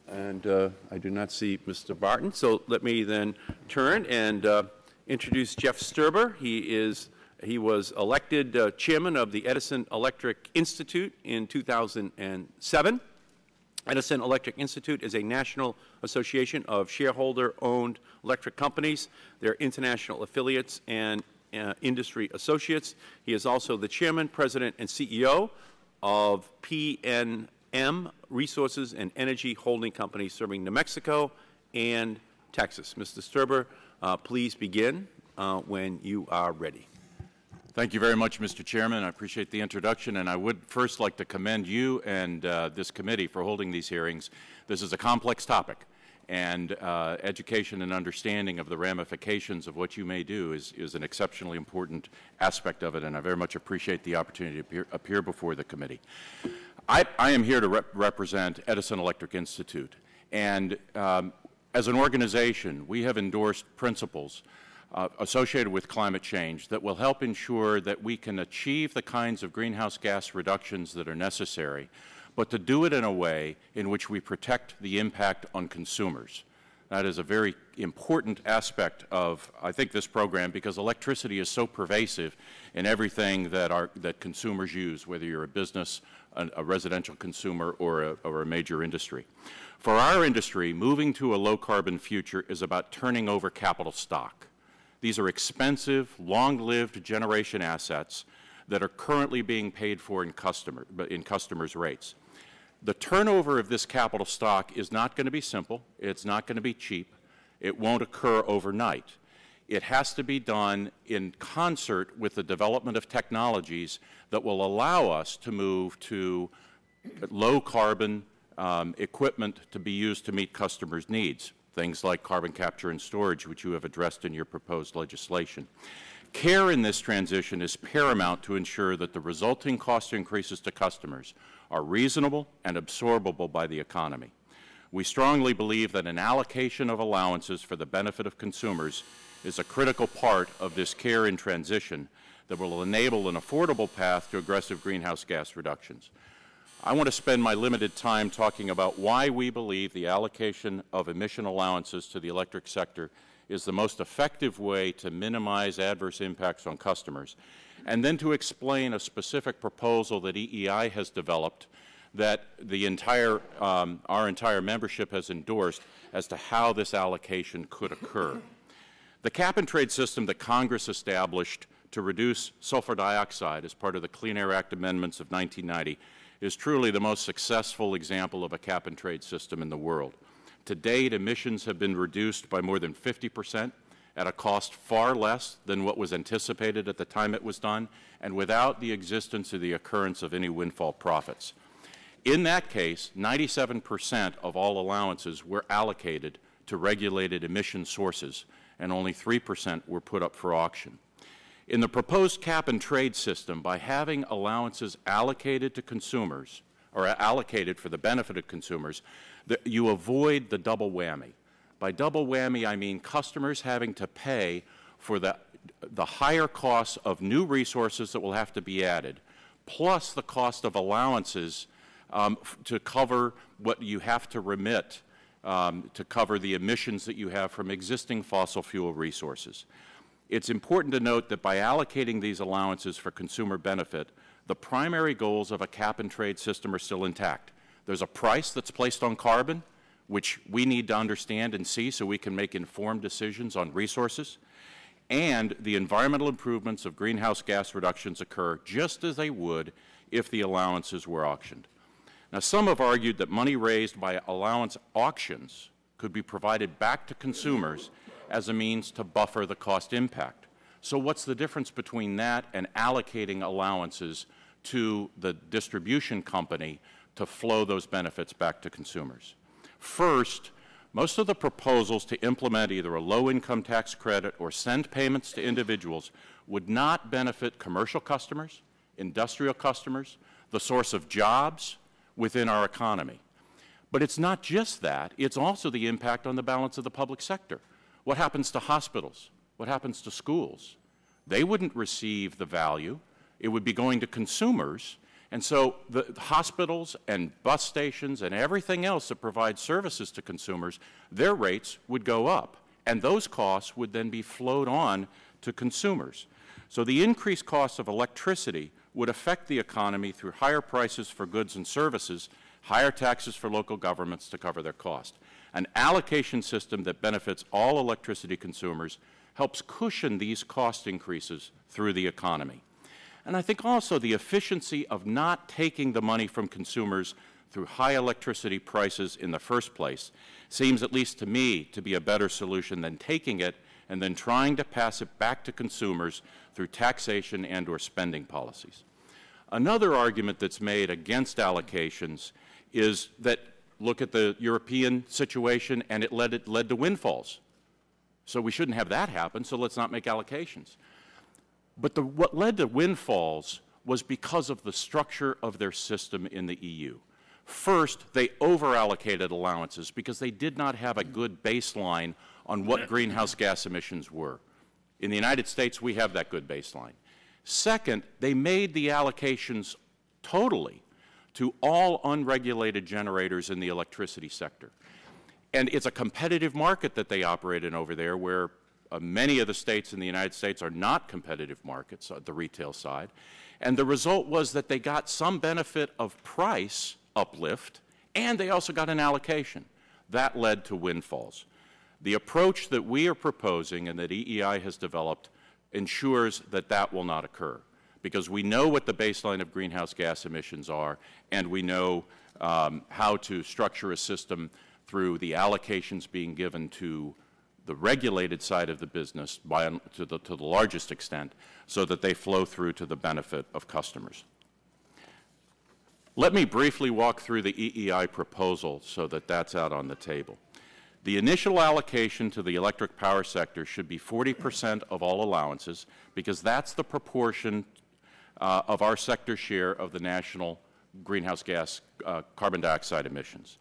And I do not see Mr. Barton, so let me then turn and introduce Jeff Sturber. He was elected chairman of the Edison Electric Institute in 2007. Edison Electric Institute is a national association of shareholder-owned electric companies, their international affiliates, and industry associates. He is also the chairman, president, and CEO of PNM Resources and Energy Holding Company serving New Mexico and Texas. Mr. Sturber, please begin when you are ready. Thank you very much, Mr. Chairman. I appreciate the introduction, and I would first like to commend you and this committee for holding these hearings. This is a complex topic, and education and understanding of the ramifications of what you may do is an exceptionally important aspect of it, and I very much appreciate the opportunity to appear before the committee. I am here to represent Edison Electric Institute, and as an organization, we have endorsed principles associated with climate change that will help ensure that we can achieve the kinds of greenhouse gas reductions that are necessary, but to do it in a way in which we protect the impact on consumers. That is a very important aspect of, I think, this program, because electricity is so pervasive in everything that consumers use, whether you're a business, a residential consumer, or a major industry. For our industry, moving to a low-carbon future is about turning over capital stock. These are expensive, long-lived generation assets that are currently being paid for in customers' rates. The turnover of this capital stock is not going to be simple. It's not going to be cheap. It won't occur overnight. It has to be done in concert with the development of technologies that will allow us to move to low-carbon equipment to be used to meet customers' needs, things like carbon capture and storage, which you have addressed in your proposed legislation. Care in this transition is paramount to ensure that the resulting cost increases to customers are reasonable and absorbable by the economy. We strongly believe that an allocation of allowances for the benefit of consumers is a critical part of this care in transition that will enable an affordable path to aggressive greenhouse gas reductions. I want to spend my limited time talking about why we believe the allocation of emission allowances to the electric sector is the most effective way to minimize adverse impacts on customers, and then to explain a specific proposal that EEI has developed that our entire membership has endorsed as to how this allocation could occur. The cap-and-trade system that Congress established to reduce sulfur dioxide as part of the Clean Air Act amendments of 1990 is truly the most successful example of a cap-and-trade system in the world. To date, emissions have been reduced by more than 50% at a cost far less than what was anticipated at the time it was done, and without the existence or the occurrence of any windfall profits. In that case, 97% of all allowances were allocated to regulated emission sources, and only 3% were put up for auction. In the proposed cap-and-trade system, by having allowances allocated to consumers, or allocated for the benefit of consumers, you avoid the double whammy. By double whammy, I mean customers having to pay for the higher costs of new resources that will have to be added, plus the cost of allowances to cover what you have to remit to cover the emissions that you have from existing fossil fuel resources. It's important to note that by allocating these allowances for consumer benefit, the primary goals of a cap-and-trade system are still intact. There's a price that's placed on carbon, which we need to understand and see so we can make informed decisions on resources, and the environmental improvements of greenhouse gas reductions occur just as they would if the allowances were auctioned. Now, some have argued that money raised by allowance auctions could be provided back to consumers as a means to buffer the cost impact. So what's the difference between that and allocating allowances to the distribution company to flow those benefits back to consumers? First, most of the proposals to implement either a low-income tax credit or send payments to individuals would not benefit commercial customers, industrial customers, the source of jobs within our economy. But it's not just that, it's also the impact on the balance of the public sector. What happens to hospitals? What happens to schools? They wouldn't receive the value. It would be going to consumers, And so the hospitals and bus stations and everything else that provides services to consumers, their rates would go up, and those costs would then be flowed on to consumers. So the increased cost of electricity would affect the economy through higher prices for goods and services, higher taxes for local governments to cover their cost. An allocation system that benefits all electricity consumers helps cushion these cost increases through the economy. And I think also the efficiency of not taking the money from consumers through high electricity prices in the first place seems, at least to me, to be a better solution than taking it and then trying to pass it back to consumers through taxation and or spending policies. Another argument that's made against allocations is that, look at the European situation, and it led to windfalls. So we shouldn't have that happen, so let's not make allocations. But what led to windfalls was because of the structure of their system in the EU. First, they over-allocated allowances because they did not have a good baseline on what greenhouse gas emissions were. In the United States, we have that good baseline. Second, they made the allocations totally to all unregulated generators in the electricity sector. And it's a competitive market that they operate in over there, where many of the states in the United States are not competitive markets at the retail side. And the result was that they got some benefit of price uplift, and they also got an allocation. That led to windfalls. The approach that we are proposing and that EEI has developed ensures that that will not occur, because we know what the baseline of greenhouse gas emissions are, and we know how to structure a system through the allocations being given to the regulated side of the business to the largest extent, so that they flow through to the benefit of customers. Let me briefly walk through the EEI proposal so that that's out on the table. The initial allocation to the electric power sector should be 40% of all allowances, because that's the proportion of our sector share of the national greenhouse gas carbon dioxide emissions.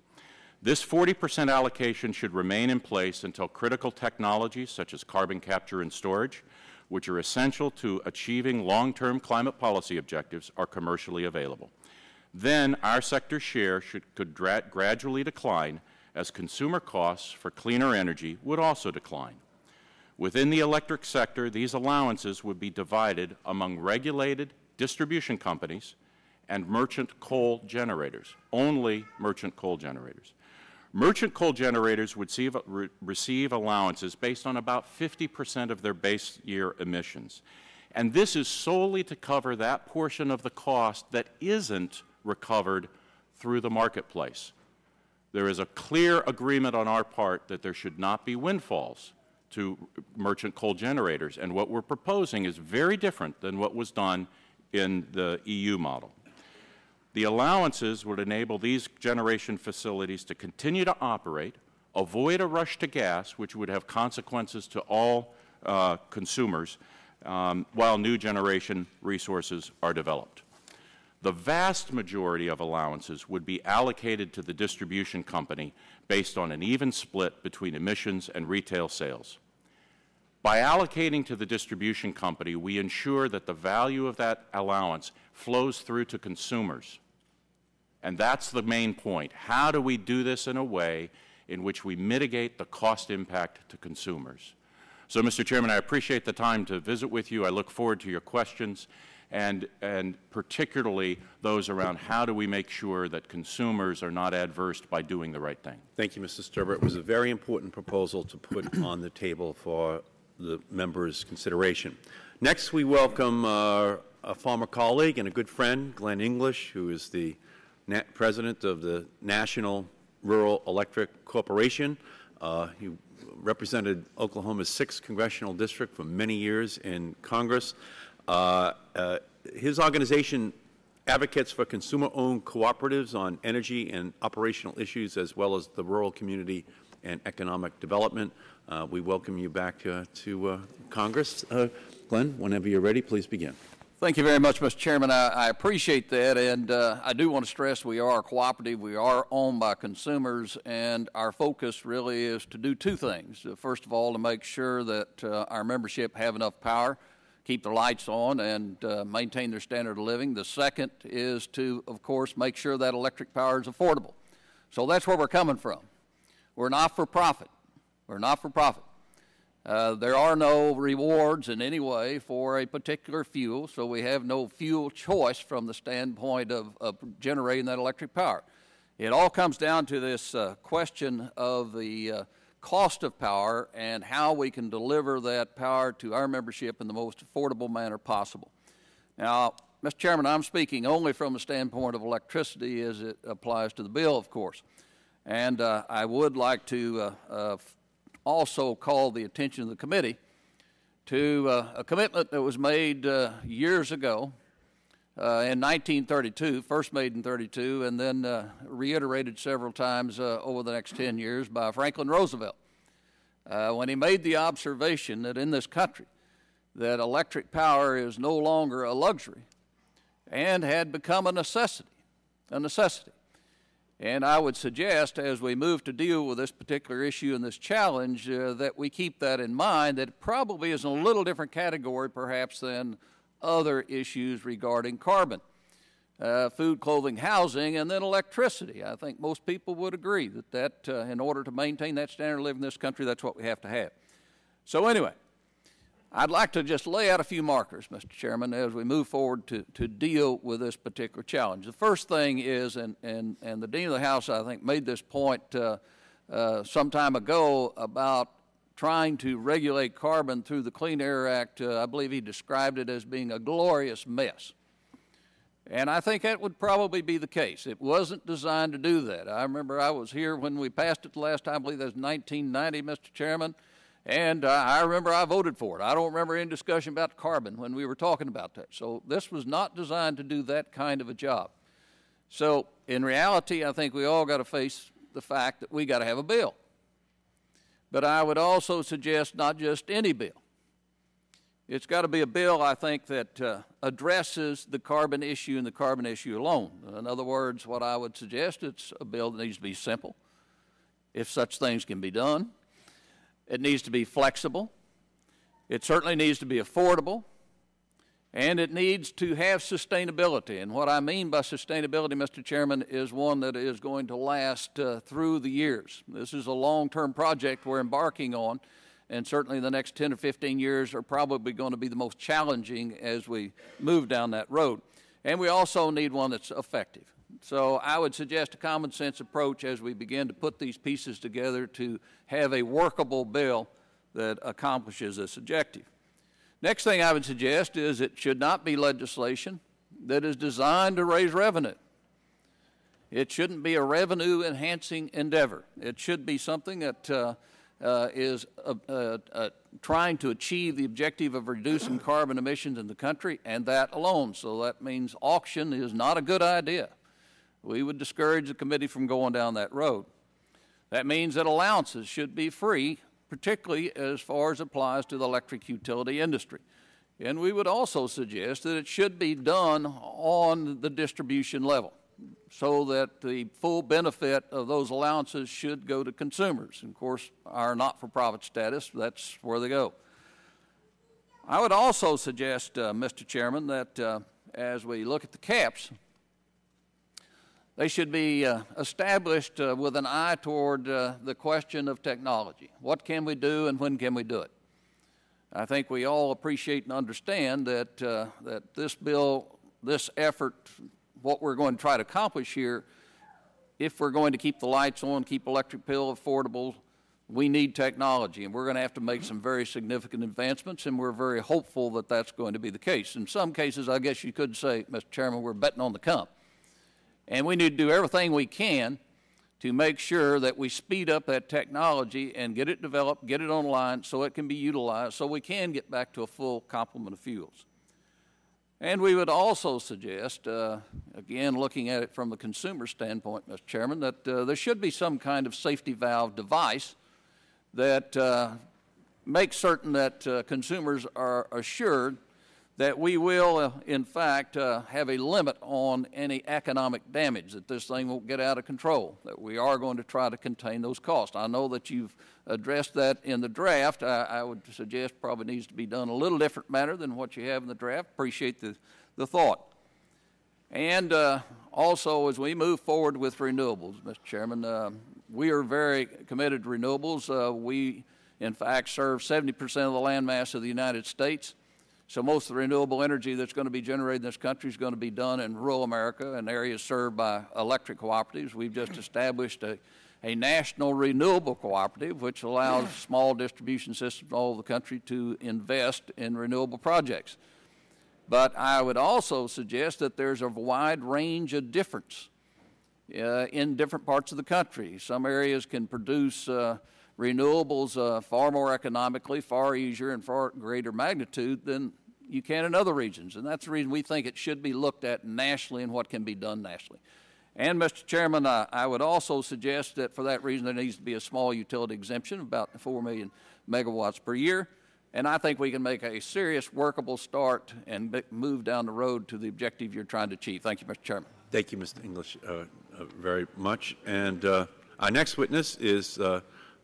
This 40% allocation should remain in place until critical technologies such as carbon capture and storage, which are essential to achieving long-term climate policy objectives, are commercially available. Then our sector share could gradually decline as consumer costs for cleaner energy would also decline. Within the electric sector, these allowances would be divided among regulated distribution companies and merchant coal generators, only merchant coal generators. Merchant coal generators would receive allowances based on about 50% of their base year emissions. And this is solely to cover that portion of the cost that isn't recovered through the marketplace. There is a clear agreement on our part that there should not be windfalls to merchant coal generators, and what we're proposing is very different than what was done in the EU model. The allowances would enable these generation facilities to continue to operate, avoid a rush to gas, which would have consequences to all consumers, while new generation resources are developed. The vast majority of allowances would be allocated to the distribution company based on an even split between emissions and retail sales. By allocating to the distribution company, we ensure that the value of that allowance flows through to consumers. And that's the main point. How do we do this in a way in which we mitigate the cost impact to consumers? So, Mr. Chairman, I appreciate the time to visit with you. I look forward to your questions, and particularly those around how do we make sure that consumers are not adversed by doing the right thing. Thank you, Mr. Sturber. It was a very important proposal to put on the table for the members' consideration. Next, we welcome a former colleague and a good friend, Glenn English, who is the president of the National Rural Electric Corporation. He represented Oklahoma's 6th congressional district for many years in Congress. His organization advocates for consumer-owned cooperatives on energy and operational issues, as well as the rural community and economic development. We welcome you back to Congress. Glenn, whenever you're ready, please begin. Thank you very much, Mr. Chairman. I appreciate that, and I do want to stress we are a cooperative. We are owned by consumers, and our focus really is to do two things. First of all, to make sure that our membership have enough power keep the lights on and maintain their standard of living. The second is to, of course, make sure that electric power is affordable. So that's where we're coming from. We're not for profit. We're not for profit. There are no rewards in any way for a particular fuel, so we have no fuel choice from the standpoint of generating that electric power. It all comes down to this question of the cost of power and how we can deliver that power to our membership in the most affordable manner possible. Now, Mr. Chairman, I'm speaking only from the standpoint of electricity as it applies to the bill, of course. And I would like to also call the attention of the committee to a commitment that was made years ago in 1932, first made in 32, and then reiterated several times over the next 10 years by Franklin Roosevelt, when he made the observation that in this country that electric power is no longer a luxury and had become a necessity, And I would suggest, as we move to deal with this particular issue and this challenge, that we keep that in mind, that it probably is in a little different category, perhaps, than other issues regarding carbon, food, clothing, housing, and then electricity. I think most people would agree that in order to maintain that standard of living in this country, that's what we have to have. So anyway, I'd like to just lay out a few markers, Mr. Chairman, as we move forward to deal with this particular challenge. The first thing is, and the Dean of the House, I think, made this point some time ago about trying to regulate carbon through the Clean Air Act. I believe he described it as being a glorious mess. And I think that would probably be the case. It wasn't designed to do that. I remember I was here when we passed it the last time. I believe that was 1990, Mr. Chairman. And I remember I voted for it. I don't remember any discussion about carbon when we were talking about that. So this was not designed to do that kind of a job. So in reality, I think we all got to face the fact that we got to have a bill. But I would also suggest not just any bill. It's got to be a bill, I think, that addresses the carbon issue and the carbon issue alone. In other words, what I would suggest, it's a bill that needs to be simple, if such things can be done. It needs to be flexible. It certainly needs to be affordable. And it needs to have sustainability. And what I mean by sustainability, Mr. Chairman, is one that is going to last through the years. This is a long-term project we're embarking on, and certainly the next 10 or 15 years are probably going to be the most challenging as we move down that road. And we also need one that's effective. So I would suggest a common sense approach as we begin to put these pieces together to have a workable bill that accomplishes this objective. Next thing I would suggest is it should not be legislation that is designed to raise revenue. It shouldn't be a revenue-enhancing endeavor. It should be something that is trying to achieve the objective of reducing carbon emissions in the country, and that alone. So that means auction is not a good idea. We would discourage the committee from going down that road. That means that allowances should be free, particularly as far as applies to the electric utility industry. And we would also suggest that it should be done on the distribution level so that the full benefit of those allowances should go to consumers. And of course, our not-for-profit status, that's where they go. I would also suggest, Mr. Chairman, that as we look at the caps, they should be established with an eye toward the question of technology. What can we do and when can we do it? I think we all appreciate and understand that, that this bill, this effort, what we're going to try to accomplish here, if we're going to keep the lights on, keep electric bill affordable, we need technology, and we're going to have to make some very significant advancements, and we're very hopeful that that's going to be the case. In some cases, I guess you could say, Mr. Chairman, we're betting on the come. And we need to do everything we can to make sure that we speed up that technology and get it developed, get it online so it can be utilized, so we can get back to a full complement of fuels. And we would also suggest, again, looking at it from the consumer standpoint, Mr. Chairman, that there should be some kind of safety valve device that makes certain that consumers are assured that we will, in fact, have a limit on any economic damage, that this thing won't get out of control, that we are going to try to contain those costs. I know that you've addressed that in the draft. I would suggest probably needs to be done a little different manner than what you have in the draft. Appreciate the thought. And also, as we move forward with renewables, Mr. Chairman, we are very committed to renewables. We, in fact, serve 70% of the land mass of the United States. So most of the renewable energy that's going to be generated in this country is going to be done in rural America and areas served by electric cooperatives. We've just established a national renewable cooperative, which allows small distribution systems all over the country to invest in renewable projects. But I would also suggest that there's a wide range of difference in different parts of the country. Some areas can produce renewables far more economically, far easier, and far greater magnitude than you can in other regions. And that's the reason we think it should be looked at nationally and what can be done nationally. And, Mr. Chairman, I would also suggest that for that reason there needs to be a small utility exemption, about 4 million megawatts per year. And I think we can make a serious workable start and move down the road to the objective you're trying to achieve. Thank you, Mr. Chairman. Thank you, Mr. English, very much. And our next witness is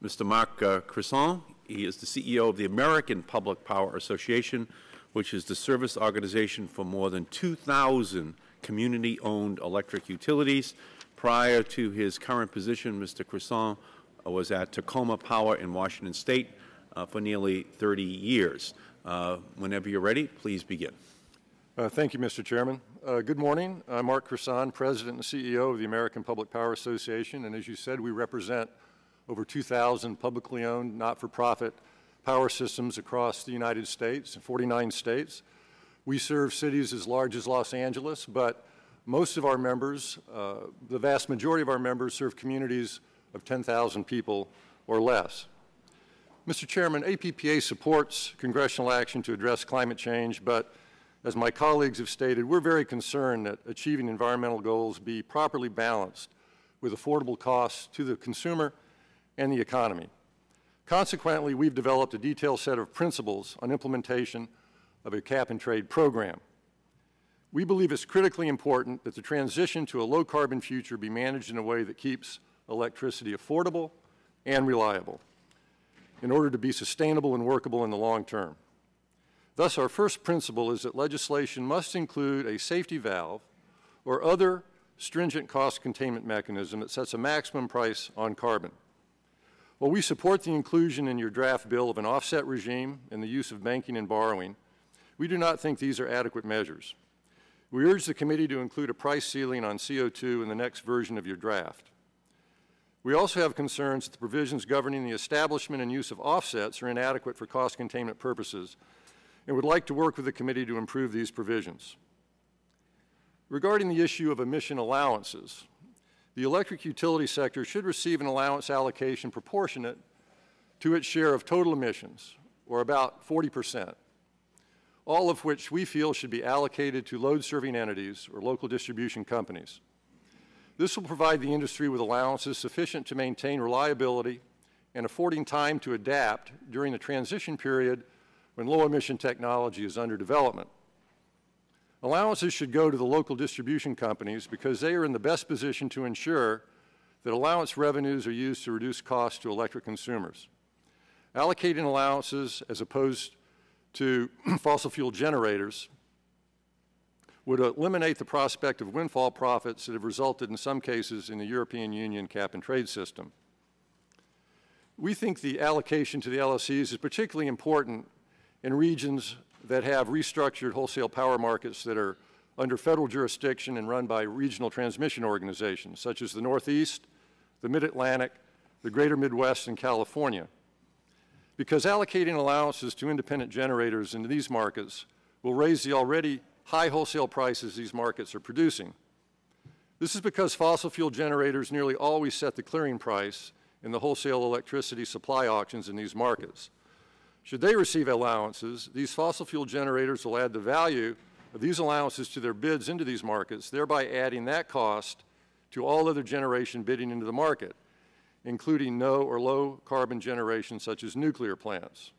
Mr. Marc Crisson. He is the CEO of the American Public Power Association, which is the service organization for more than 2,000 community-owned electric utilities. Prior to his current position, Mr. Crisson was at Tacoma Power in Washington State for nearly 30 years. Whenever you're ready, please begin. Thank you, Mr. Chairman. Good morning. I'm Marc Crisson, President and CEO of the American Public Power Association, and as you said, we represent over 2,000 publicly owned, not-for-profit power systems across the United States, 49 states. We serve cities as large as Los Angeles, but most of our members, the vast majority of our members, serve communities of 10,000 people or less. Mr. Chairman, APPA supports congressional action to address climate change, but as my colleagues have stated, we're very concerned that achieving environmental goals be properly balanced with affordable costs to the consumer and the economy. Consequently, we've developed a detailed set of principles on implementation of a cap-and-trade program. We believe it's critically important that the transition to a low-carbon future be managed in a way that keeps electricity affordable and reliable in order to be sustainable and workable in the long term. Thus, our first principle is that legislation must include a safety valve or other stringent cost containment mechanism that sets a maximum price on carbon. While we support the inclusion in your draft bill of an offset regime and the use of banking and borrowing, we do not think these are adequate measures. We urge the committee to include a price ceiling on CO2 in the next version of your draft. We also have concerns that the provisions governing the establishment and use of offsets are inadequate for cost containment purposes and would like to work with the committee to improve these provisions. Regarding the issue of emission allowances, the electric utility sector should receive an allowance allocation proportionate to its share of total emissions, or about 40%, all of which we feel should be allocated to load-serving entities or local distribution companies. This will provide the industry with allowances sufficient to maintain reliability and affording time to adapt during the transition period when low-emission technology is under development. Allowances should go to the local distribution companies because they are in the best position to ensure that allowance revenues are used to reduce costs to electric consumers. Allocating allowances as opposed to fossil fuel generators would eliminate the prospect of windfall profits that have resulted in some cases in the European Union cap-and-trade system. We think the allocation to the LSEs is particularly important in regions that have restructured wholesale power markets that are under federal jurisdiction and run by regional transmission organizations, such as the Northeast, the Mid-Atlantic, the Greater Midwest, and California. Because allocating allowances to independent generators into these markets will raise the already high wholesale prices these markets are producing. This is because fossil fuel generators nearly always set the clearing price in the wholesale electricity supply auctions in these markets. Should they receive allowances, these fossil fuel generators will add the value of these allowances to their bids into these markets, thereby adding that cost to all other generation bidding into the market, including no or low carbon generation such as nuclear plants.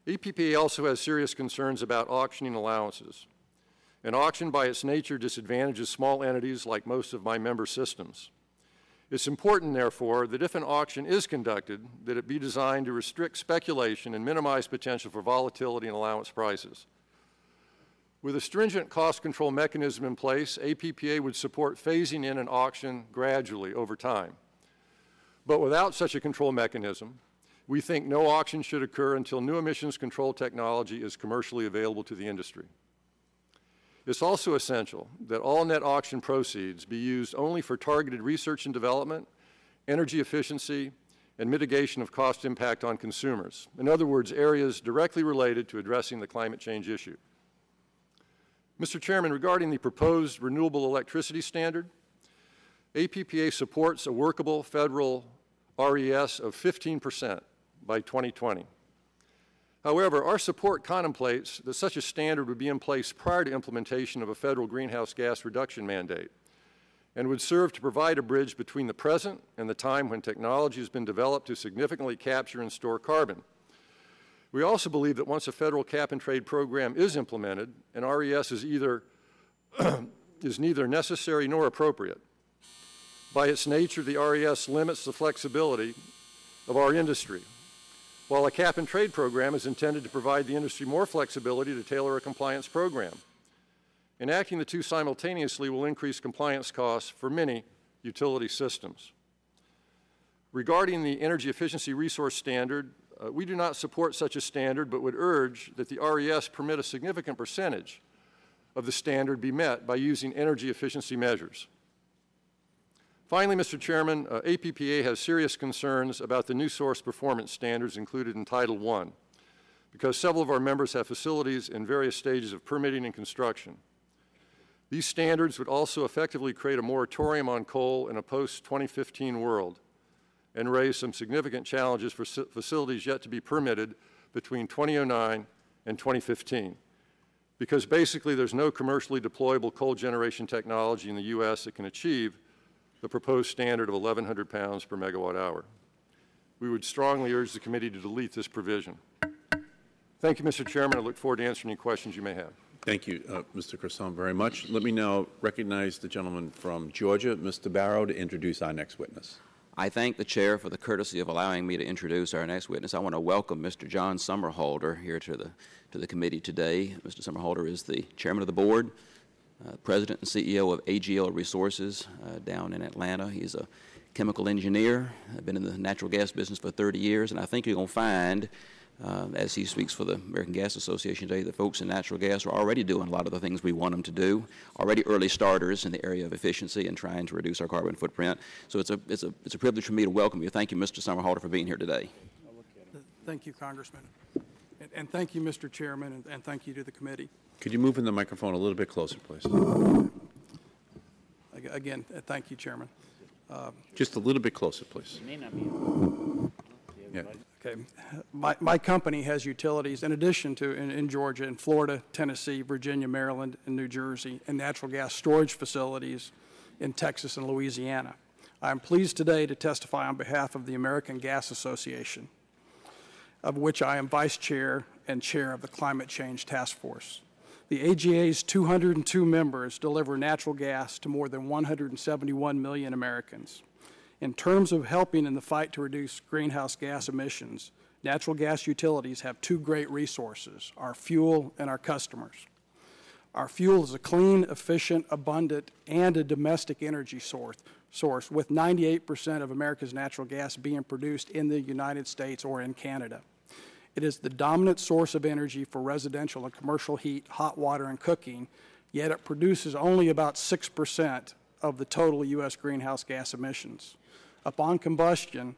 EPA also has serious concerns about auctioning allowances. An auction by its nature disadvantages small entities like most of my member systems. It's important, therefore, that if an auction is conducted, that it be designed to restrict speculation and minimize potential for volatility in allowance prices. With a stringent cost control mechanism in place, APPA would support phasing in an auction gradually over time. But without such a control mechanism, we think no auction should occur until new emissions control technology is commercially available to the industry. It's also essential that all net auction proceeds be used only for targeted research and development, energy efficiency, and mitigation of cost impact on consumers. In other words, areas directly related to addressing the climate change issue. Mr. Chairman, regarding the proposed renewable electricity standard, APPA supports a workable federal RES of 15% by 2020. However, our support contemplates that such a standard would be in place prior to implementation of a federal greenhouse gas reduction mandate and would serve to provide a bridge between the present and the time when technology has been developed to significantly capture and store carbon. We also believe that once a federal cap-and-trade program is implemented, an RES is neither necessary nor appropriate. By its nature, the RES limits the flexibility of our industry, while a cap-and-trade program is intended to provide the industry more flexibility to tailor a compliance program. Enacting the two simultaneously will increase compliance costs for many utility systems. Regarding the energy efficiency resource standard, we do not support such a standard, but would urge that the RES permit a significant percentage of the standard be met by using energy efficiency measures. Finally, Mr. Chairman, APPA has serious concerns about the new source performance standards included in Title I, because several of our members have facilities in various stages of permitting and construction. These standards would also effectively create a moratorium on coal in a post-2015 world and raise some significant challenges for facilities yet to be permitted between 2009 and 2015, because basically there's no commercially deployable coal generation technology in the U.S. that can achieve the proposed standard of 1,100 pounds per megawatt hour. We would strongly urge the committee to delete this provision. Thank you, Mr. Chairman. I look forward to answering any questions you may have. Thank you, Mr. Croissant, very much. Let me now recognize the gentleman from Georgia, Mr. Barrow, to introduce our next witness. I thank the Chair for the courtesy of allowing me to introduce our next witness. I want to welcome Mr. John Somerhalder here to the committee today. Mr. Somerhalder is the Chairman of the Board, President and CEO of AGL Resources down in Atlanta. He's a chemical engineer, been in the natural gas business for 30 years, and I think you're going to find, as he speaks for the American Gas Association today, that folks in natural gas are already doing a lot of the things we want them to do, already early starters in the area of efficiency and trying to reduce our carbon footprint. So it's a privilege for me to welcome you. Thank you, Mr. Somerhalder, for being here today. Thank you, Congressman. And thank you, Mr. Chairman, and thank you to the committee. Could you move in the microphone a little bit closer, please? Again, thank you, Chairman. Just a little bit closer, please. Yeah. Okay. My company has utilities, in addition to in Georgia, in Florida, Tennessee, Virginia, Maryland, and New Jersey, and natural gas storage facilities in Texas and Louisiana. I am pleased today to testify on behalf of the American Gas Association, of which I am Vice Chair and Chair of the Climate Change Task Force. The AGA's 202 members deliver natural gas to more than 171 million Americans. In terms of helping in the fight to reduce greenhouse gas emissions, natural gas utilities have two great resources, our fuel and our customers. Our fuel is a clean, efficient, abundant, and a domestic energy source, with 98% of America's natural gas being produced in the United States or in Canada. It is the dominant source of energy for residential and commercial heat, hot water, and cooking, yet it produces only about 6% of the total U.S. greenhouse gas emissions. Upon combustion,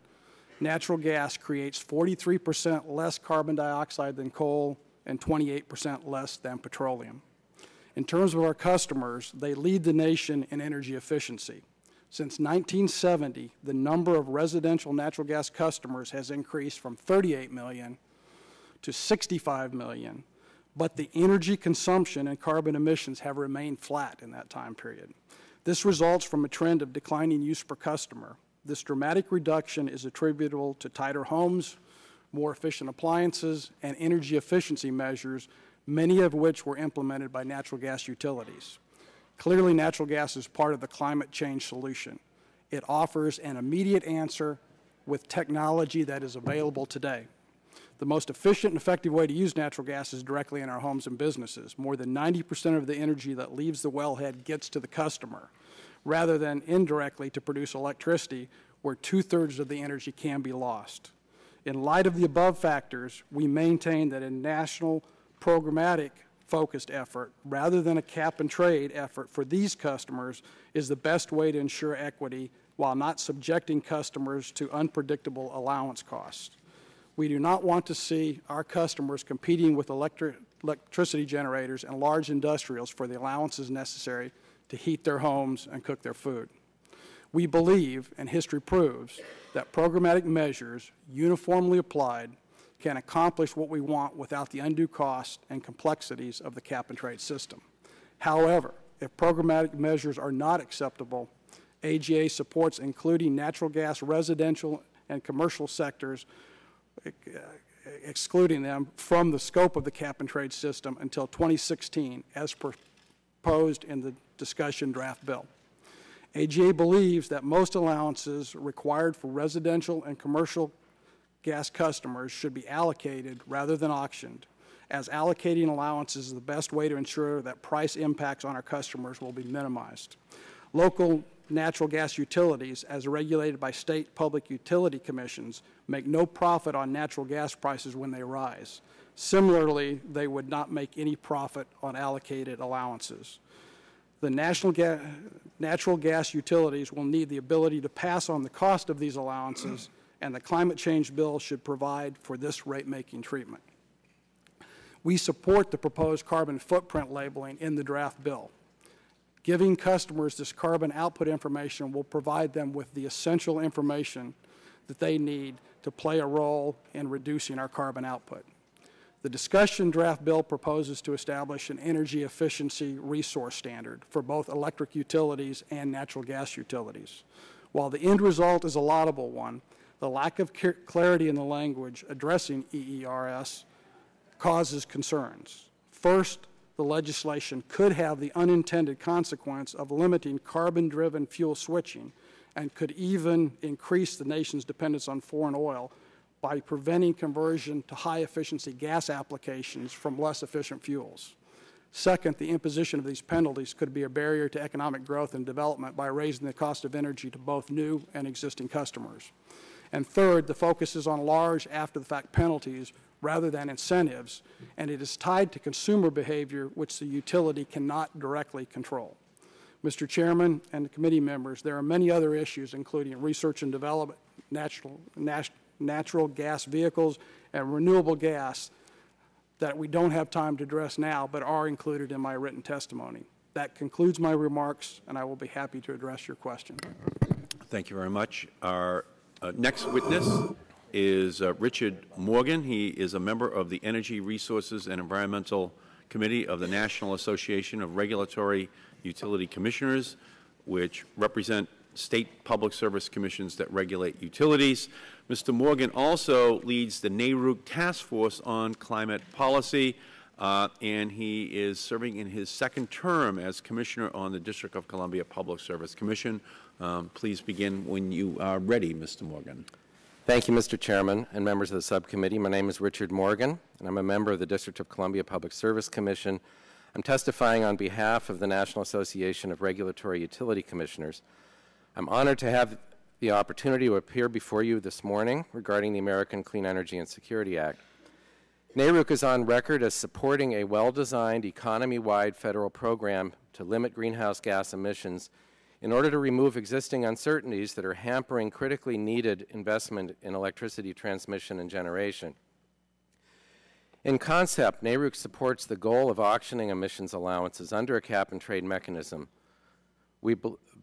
natural gas creates 43% less carbon dioxide than coal and 28% less than petroleum. In terms of our customers, they lead the nation in energy efficiency. Since 1970, the number of residential natural gas customers has increased from 38 million to 65 million, but the energy consumption and carbon emissions have remained flat in that time period. This results from a trend of declining use per customer. This dramatic reduction is attributable to tighter homes, more efficient appliances, and energy efficiency measures, many of which were implemented by natural gas utilities. Clearly, natural gas is part of the climate change solution. It offers an immediate answer with technology that is available today. The most efficient and effective way to use natural gas is directly in our homes and businesses. More than 90% of the energy that leaves the wellhead gets to the customer, rather than indirectly to produce electricity, where 2/3 of the energy can be lost. In light of the above factors, we maintain that a national programmatic focused effort, rather than a cap-and-trade effort for these customers, is the best way to ensure equity while not subjecting customers to unpredictable allowance costs. We do not want to see our customers competing with electricity generators and large industrials for the allowances necessary to heat their homes and cook their food. We believe, and history proves, that programmatic measures, uniformly applied, can accomplish what we want without the undue cost and complexities of the cap-and-trade system. However, if programmatic measures are not acceptable, AGA supports including natural gas residential and commercial sectors, excluding them from the scope of the cap-and-trade system until 2016, as proposed in the discussion draft bill. AGA believes that most allowances required for residential and commercial gas customers should be allocated rather than auctioned, as allocating allowances is the best way to ensure that price impacts on our customers will be minimized. Local natural gas utilities, as regulated by state public utility commissions, make no profit on natural gas prices when they rise. Similarly, they would not make any profit on allocated allowances. The natural gas utilities will need the ability to pass on the cost of these allowances, and the climate change bill should provide for this rate-making treatment. We support the proposed carbon footprint labeling in the draft bill. Giving customers this carbon output information will provide them with the essential information that they need to play a role in reducing our carbon output. The discussion draft bill proposes to establish an energy efficiency resource standard for both electric utilities and natural gas utilities. While the end result is a laudable one, the lack of clarity in the language addressing EERS causes concerns. First, the legislation could have the unintended consequence of limiting carbon-driven fuel switching and could even increase the nation's dependence on foreign oil by preventing conversion to high-efficiency gas applications from less efficient fuels. Second, the imposition of these penalties could be a barrier to economic growth and development by raising the cost of energy to both new and existing customers. And third, the focus is on large after-the-fact penalties rather than incentives, and it is tied to consumer behavior which the utility cannot directly control. Mr. Chairman and committee members, there are many other issues, including research and development, natural gas vehicles, and renewable gas that we don't have time to address now but are included in my written testimony. That concludes my remarks, and I will be happy to address your questions. Thank you very much. Our next witness is Richard Morgan. He is a member of the Energy Resources and Environmental Committee of the National Association of Regulatory Utility Commissioners, which represent state public service commissions that regulate utilities. Mr. Morgan also leads the NARUC Task Force on Climate Policy, and he is serving in his second term as Commissioner on the District of Columbia Public Service Commission. Please begin when you are ready, Mr. Morgan. Thank you, Mr. Chairman and members of the subcommittee. My name is Richard Morgan, and I'm a member of the District of Columbia Public Service Commission. I'm testifying on behalf of the National Association of Regulatory Utility Commissioners. I'm honored to have the opportunity to appear before you this morning regarding the American Clean Energy and Security Act. NARUC is on record as supporting a well-designed, economy-wide federal program to limit greenhouse gas emissions in order to remove existing uncertainties that are hampering critically needed investment in electricity transmission and generation. In concept, NARUC supports the goal of auctioning emissions allowances under a cap-and-trade mechanism.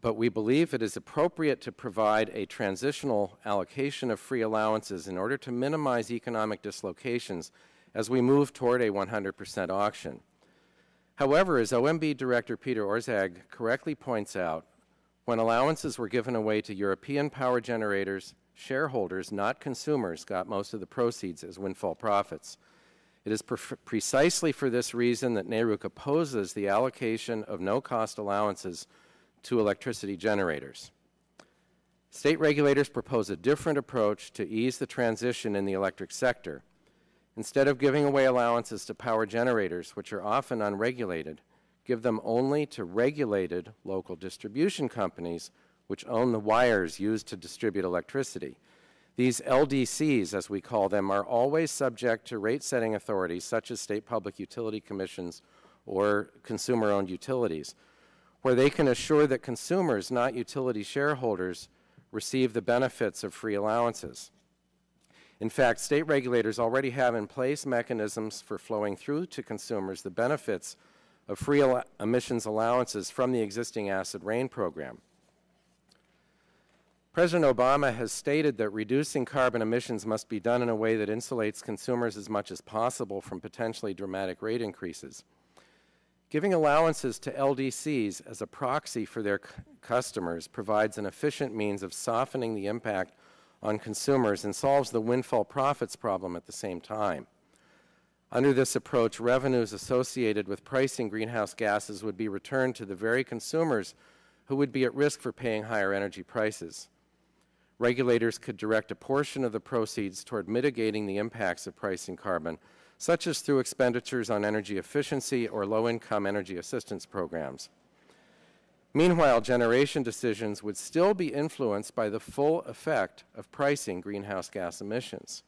But we believe it is appropriate to provide a transitional allocation of free allowances in order to minimize economic dislocations as we move toward a 100% auction. However, as OMB Director Peter Orszag correctly points out, When allowances were given away to European power generators, shareholders, not consumers, got most of the proceeds as windfall profits. It is precisely for this reason that NARUC opposes the allocation of no-cost allowances to electricity generators. State regulators propose a different approach to ease the transition in the electric sector. Instead of giving away allowances to power generators, which are often unregulated, give them only to regulated local distribution companies which own the wires used to distribute electricity. These LDCs, as we call them, are always subject to rate-setting authorities such as state public utility commissions or consumer-owned utilities, where they can assure that consumers, not utility shareholders, receive the benefits of free allowances. In fact, state regulators already have in place mechanisms for flowing through to consumers the benefits of free emissions allowances from the existing acid rain program. President Obama has stated that reducing carbon emissions must be done in a way that insulates consumers as much as possible from potentially dramatic rate increases. Giving allowances to LDCs as a proxy for their customers provides an efficient means of softening the impact on consumers and solves the windfall profits problem at the same time. Under this approach, revenues associated with pricing greenhouse gases would be returned to the very consumers who would be at risk for paying higher energy prices. Regulators could direct a portion of the proceeds toward mitigating the impacts of pricing carbon, such as through expenditures on energy efficiency or low-income energy assistance programs. Meanwhile, generation decisions would still be influenced by the full effect of pricing greenhouse gas emissions.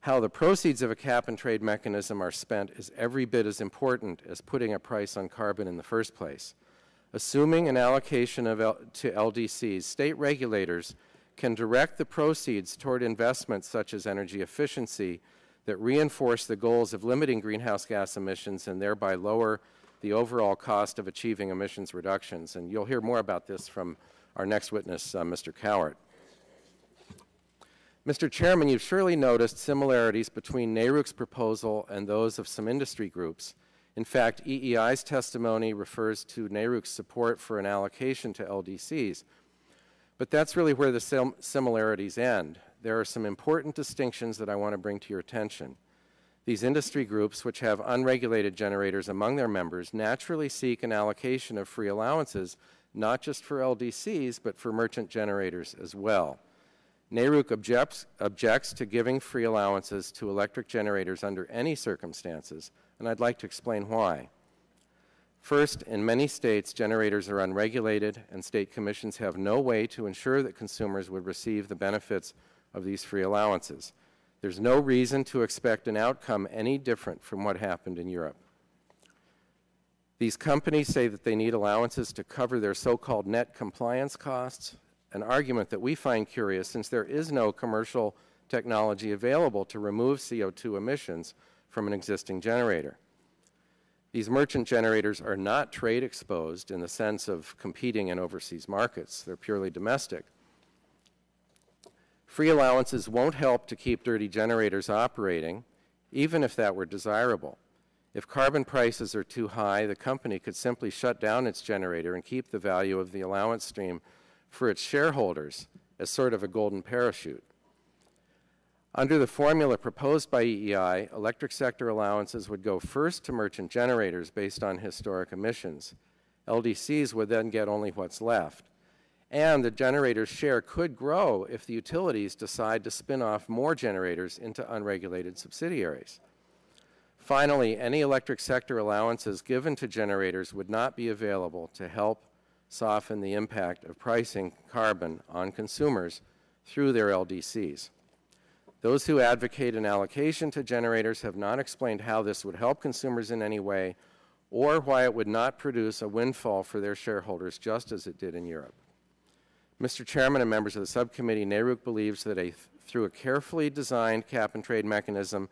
How the proceeds of a cap-and-trade mechanism are spent is every bit as important as putting a price on carbon in the first place. Assuming an allocation to LDCs, state regulators can direct the proceeds toward investments such as energy efficiency that reinforce the goals of limiting greenhouse gas emissions and thereby lower the overall cost of achieving emissions reductions. And you'll hear more about this from our next witness, Mr. Cowart. Mr. Chairman, you've surely noticed similarities between NARUC's proposal and those of some industry groups. In fact, EEI's testimony refers to NARUC's support for an allocation to LDCs. But that's really where the similarities end. There are some important distinctions that I want to bring to your attention. These industry groups, which have unregulated generators among their members, naturally seek an allocation of free allowances, not just for LDCs, but for merchant generators as well. NARUC objects to giving free allowances to electric generators under any circumstances, and I'd like to explain why. First, in many states, generators are unregulated, and state commissions have no way to ensure that consumers would receive the benefits of these free allowances. There's no reason to expect an outcome any different from what happened in Europe. These companies say that they need allowances to cover their so-called net compliance costs, an argument that we find curious since there is no commercial technology available to remove CO2 emissions from an existing generator. These merchant generators are not trade exposed in the sense of competing in overseas markets. They're purely domestic. Free allowances won't help to keep dirty generators operating, even if that were desirable. If carbon prices are too high, the company could simply shut down its generator and keep the value of the allowance stream for its shareholders as sort of a golden parachute. Under the formula proposed by EEI, electric sector allowances would go first to merchant generators based on historic emissions. LDCs would then get only what's left. And the generator's share could grow if the utilities decide to spin off more generators into unregulated subsidiaries. Finally, any electric sector allowances given to generators would not be available to help soften the impact of pricing carbon on consumers through their LDCs. Those who advocate an allocation to generators have not explained how this would help consumers in any way or why it would not produce a windfall for their shareholders just as it did in Europe. Mr. Chairman and members of the subcommittee, NARUC believes that through a carefully designed cap-and-trade mechanism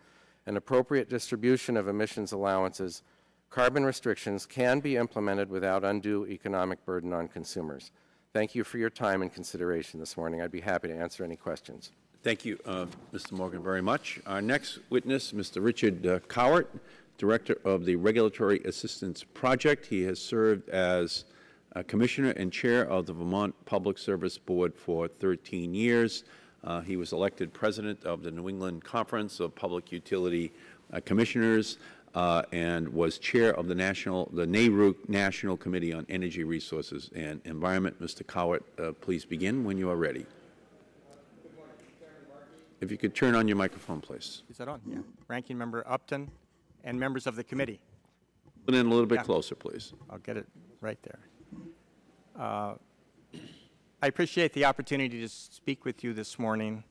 and appropriate distribution of emissions allowances, carbon restrictions can be implemented without undue economic burden on consumers. Thank you for your time and consideration this morning. I'd be happy to answer any questions. Thank you, Mr. Morgan, very much. Our next witness, Mr. Richard Cowart, Director of the Regulatory Assistance Project. He has served as Commissioner and Chair of the Vermont Public Service Board for 13 years. He was elected President of the New England Conference of Public Utility Commissioners and was Chair of the NARUC National Committee on Energy Resources and Environment. Mr. Cowart, please begin when you are ready. If you could turn on your microphone, please. Is that on? Yeah. Ranking Member Upton and members of the committee. Put in a little bit closer, please. I'll get it right there. I appreciate the opportunity to speak with you this morning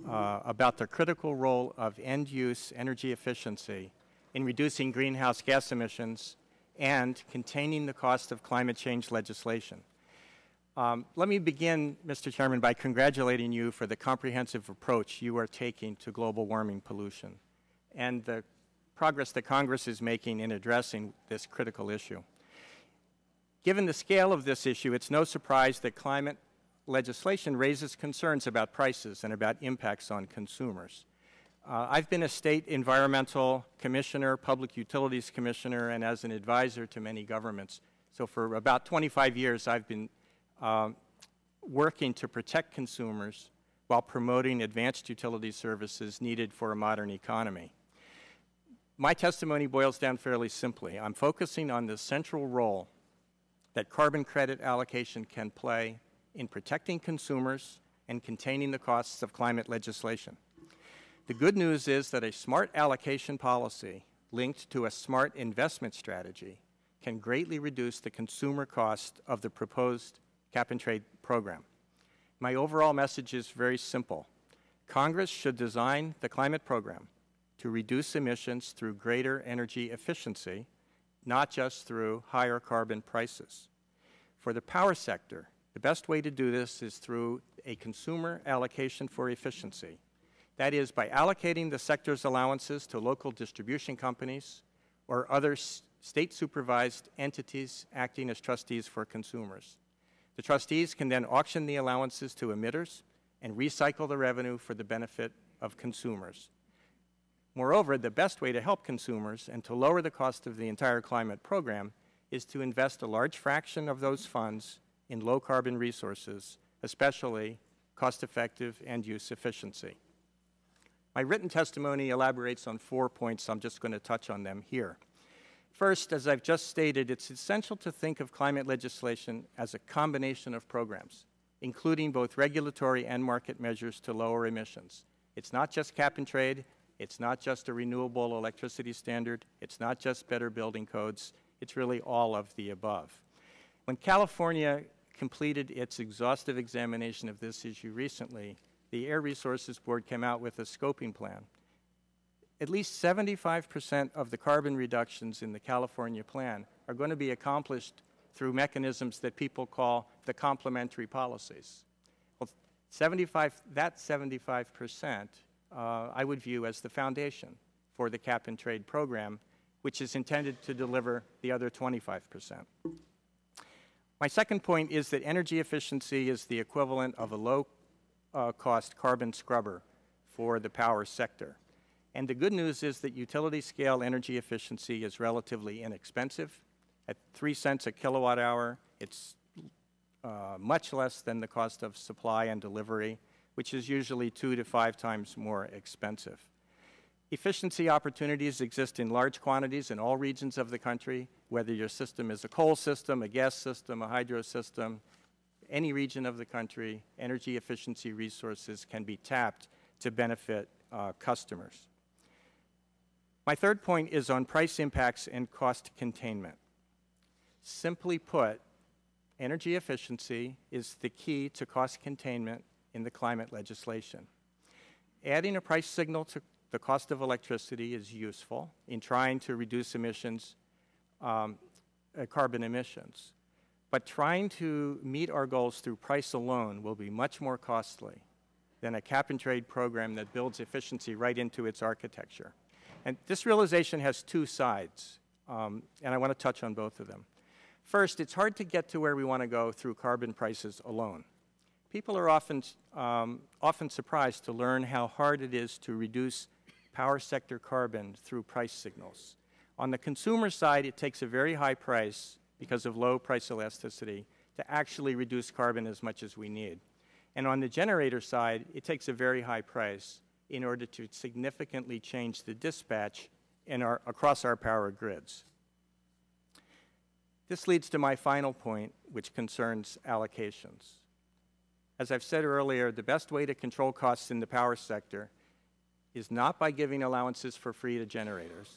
about the critical role of end-use energy efficiency in reducing greenhouse gas emissions and containing the cost of climate change legislation. Let me begin, Mr. Chairman, by congratulating you for the comprehensive approach you are taking to global warming pollution and the progress that Congress is making in addressing this critical issue. Given the scale of this issue, it's no surprise that climate legislation raises concerns about prices and about impacts on consumers. I've been a state environmental commissioner, public utilities commissioner, and as an advisor to many governments. So for about 25 years, I've been working to protect consumers while promoting advanced utility services needed for a modern economy. My testimony boils down fairly simply. I'm focusing on the central role that carbon credit allocation can play in protecting consumers and containing the costs of climate legislation. The good news is that a smart allocation policy linked to a smart investment strategy can greatly reduce the consumer cost of the proposed cap-and-trade program. My overall message is very simple. Congress should design the climate program to reduce emissions through greater energy efficiency, not just through higher carbon prices. For the power sector, the best way to do this is through a consumer allocation for efficiency. That is, by allocating the sector's allowances to local distribution companies or other state-supervised entities acting as trustees for consumers. The trustees can then auction the allowances to emitters and recycle the revenue for the benefit of consumers. Moreover, the best way to help consumers and to lower the cost of the entire climate program is to invest a large fraction of those funds in low-carbon resources, especially cost-effective end-use efficiency. My written testimony elaborates on 4 points. I'm just going to touch on them here. First, as I've just stated, it's essential to think of climate legislation as a combination of programs, including both regulatory and market measures to lower emissions. It's not just cap and trade. It's not just a renewable electricity standard. It's not just better building codes. It's really all of the above. When California completed its exhaustive examination of this issue recently, the Air Resources Board came out with a scoping plan. At least 75% of the carbon reductions in the California plan are going to be accomplished through mechanisms that people call the complementary policies. Well, that 75% I would view as the foundation for the cap-and-trade program, which is intended to deliver the other 25%. My second point is that energy efficiency is the equivalent of a low-cost carbon scrubber for the power sector. And the good news is that utility-scale energy efficiency is relatively inexpensive. At 3 cents a kilowatt hour, it's much less than the cost of supply and delivery, which is usually 2 to 5 times more expensive. Efficiency opportunities exist in large quantities in all regions of the country, whether your system is a coal system, a gas system, a hydro system, any region of the country, energy efficiency resources can be tapped to benefit customers. My third point is on price impacts and cost containment. Simply put, energy efficiency is the key to cost containment in the climate legislation. Adding a price signal to the cost of electricity is useful in trying to reduce emissions, carbon emissions. But trying to meet our goals through price alone will be much more costly than a cap-and-trade program that builds efficiency right into its architecture. And this realization has 2 sides, and I want to touch on both of them. First, it's hard to get to where we want to go through carbon prices alone. People are often surprised to learn how hard it is to reduce power sector carbon through price signals. On the consumer side, it takes a very high price because of low price elasticity to actually reduce carbon as much as we need. And on the generator side, it takes a very high price in order to significantly change the dispatch across our power grids. This leads to my final point, which concerns allocations. As I've said earlier, the best way to control costs in the power sector is not by giving allowances for free to generators,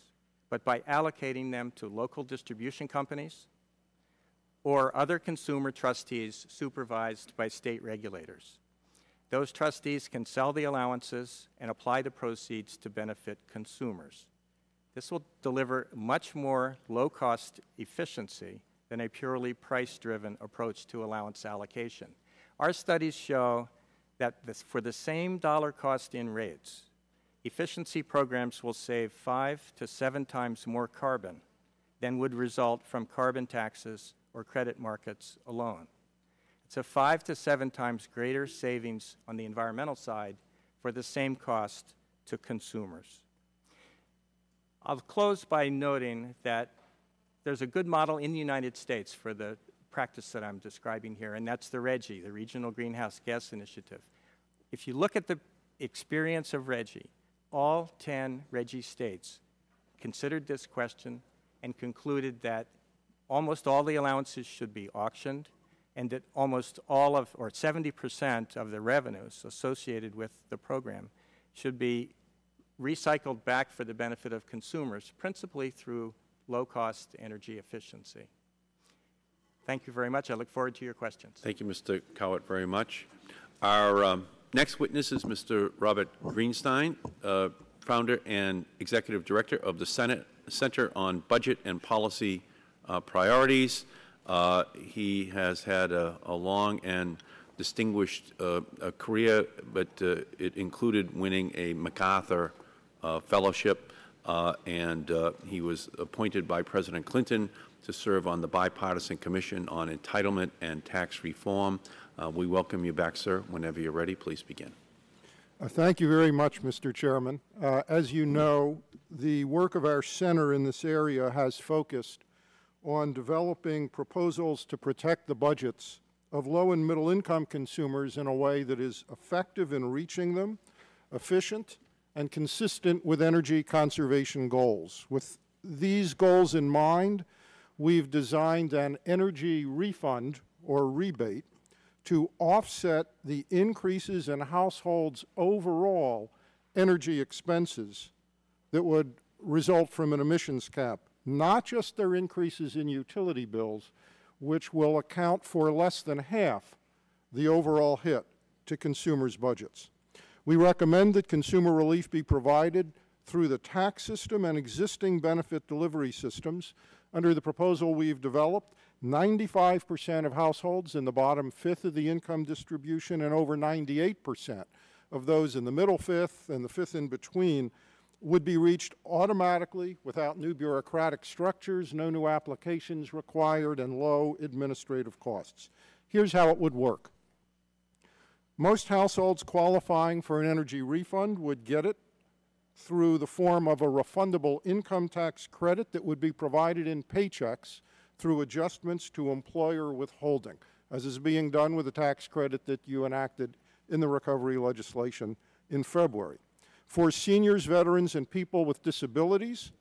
but by allocating them to local distribution companies or other consumer trustees supervised by state regulators. Those trustees can sell the allowances and apply the proceeds to benefit consumers. This will deliver much more low-cost efficiency than a purely price-driven approach to allowance allocation. Our studies show that for the same dollar cost in rates, efficiency programs will save 5 to 7 times more carbon than would result from carbon taxes or credit markets alone. It's a 5 to 7 times greater savings on the environmental side for the same cost to consumers. I'll close by noting that there's a good model in the United States for the practice that I'm describing here, and that's the RGGI, the Regional Greenhouse Gas Initiative. If you look at the experience of RGGI, all 10 RGGI states considered this question and concluded that almost all the allowances should be auctioned and that almost all of, or 70% of the revenues associated with the program should be recycled back for the benefit of consumers, principally through low-cost energy efficiency. Thank you very much. I look forward to your questions. Thank you, Mr. Cowett, very much. Our next witness is Mr. Robert Greenstein, founder and executive director of the Center on Budget and Policy Priorities. He has had a long and distinguished career, but it included winning a MacArthur Fellowship, and he was appointed by President Clinton to serve on the Bipartisan Commission on Entitlement and Tax Reform. We welcome you back, sir. Whenever you're ready, please begin. Thank you very much, Mr. Chairman. As you know, the work of our center in this area has focused on developing proposals to protect the budgets of low and middle income consumers in a way that is effective in reaching them, efficient, and consistent with energy conservation goals. With these goals in mind, we've designed an energy refund or rebate to offset the increases in households' overall energy expenses that would result from an emissions cap, not just their increases in utility bills, which will account for less than half the overall hit to consumers' budgets. We recommend that consumer relief be provided through the tax system and existing benefit delivery systems. Under the proposal we've developed, 95% of households in the bottom fifth of the income distribution and over 98% of those in the middle fifth and the fifth in between would be reached automatically without new bureaucratic structures, no new applications required, and low administrative costs. Here's how it would work. Most households qualifying for an energy refund would get it through the form of a refundable income tax credit that would be provided in paychecks through adjustments to employer withholding, as is being done with the tax credit that you enacted in the recovery legislation in February. For seniors, veterans, and people with disabilities,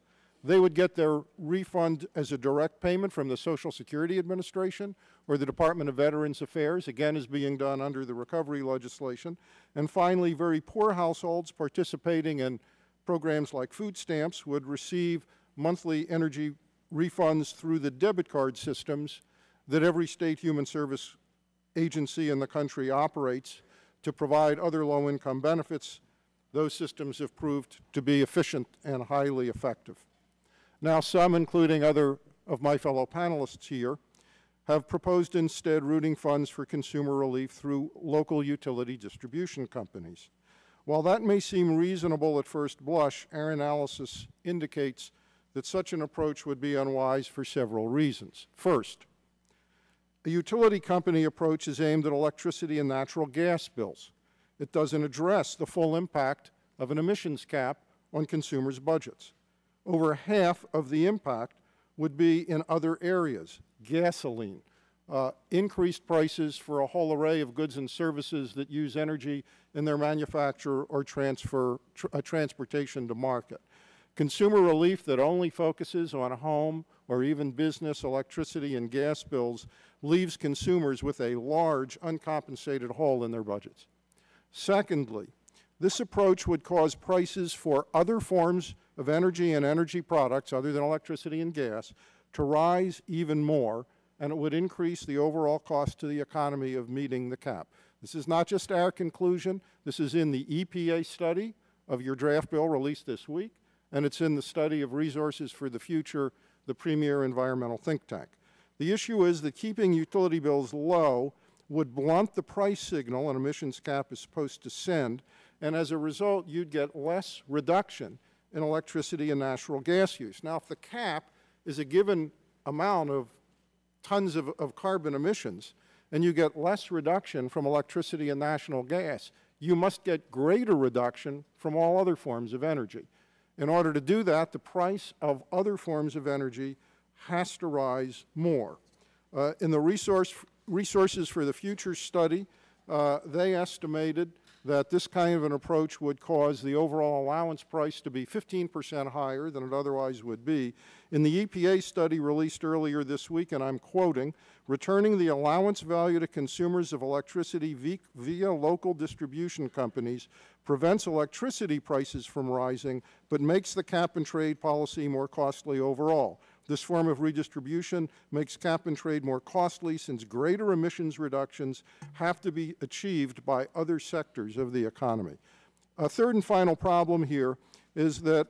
they would get their refund as a direct payment from the Social Security Administration or the Department of Veterans Affairs, again is being done under the recovery legislation. And finally, very poor households participating in programs like food stamps would receive monthly energy refunds through the debit card systems that every state human service agency in the country operates to provide other low-income benefits. Those systems have proved to be efficient and highly effective. Now, some, including other of my fellow panelists here, have proposed instead routing funds for consumer relief through local utility distribution companies. While that may seem reasonable at first blush, our analysis indicates that such an approach would be unwise for several reasons. First, a utility company approach is aimed at electricity and natural gas bills. It doesn't address the full impact of an emissions cap on consumers' budgets. Over half of the impact would be in other areas. Gasoline, increased prices for a whole array of goods and services that use energy in their manufacture or transportation to market. Consumer relief that only focuses on home or even business electricity and gas bills leaves consumers with a large uncompensated hole in their budgets. Secondly, this approach would cause prices for other forms of energy and energy products other than electricity and gas to rise even more, and it would increase the overall cost to the economy of meeting the cap. This is not just our conclusion. This is in the EPA study of your draft bill released this week, and it's in the study of Resources for the Future, the premier environmental think tank. The issue is that keeping utility bills low would blunt the price signal an emissions cap is supposed to send, and as a result, you'd get less reduction in electricity and natural gas use. Now, if the cap is a given amount of tons of carbon emissions, and you get less reduction from electricity and natural gas, you must get greater reduction from all other forms of energy. In order to do that, the price of other forms of energy has to rise more. In the Resources for the Future study, they estimated that this kind of an approach would cause the overall allowance price to be 15% higher than it otherwise would be. In the EPA study released earlier this week, and I'm quoting, returning the allowance value to consumers of electricity via local distribution companies prevents electricity prices from rising, but makes the cap-and-trade policy more costly overall. This form of redistribution makes cap-and-trade more costly since greater emissions reductions have to be achieved by other sectors of the economy. A third and final problem here is that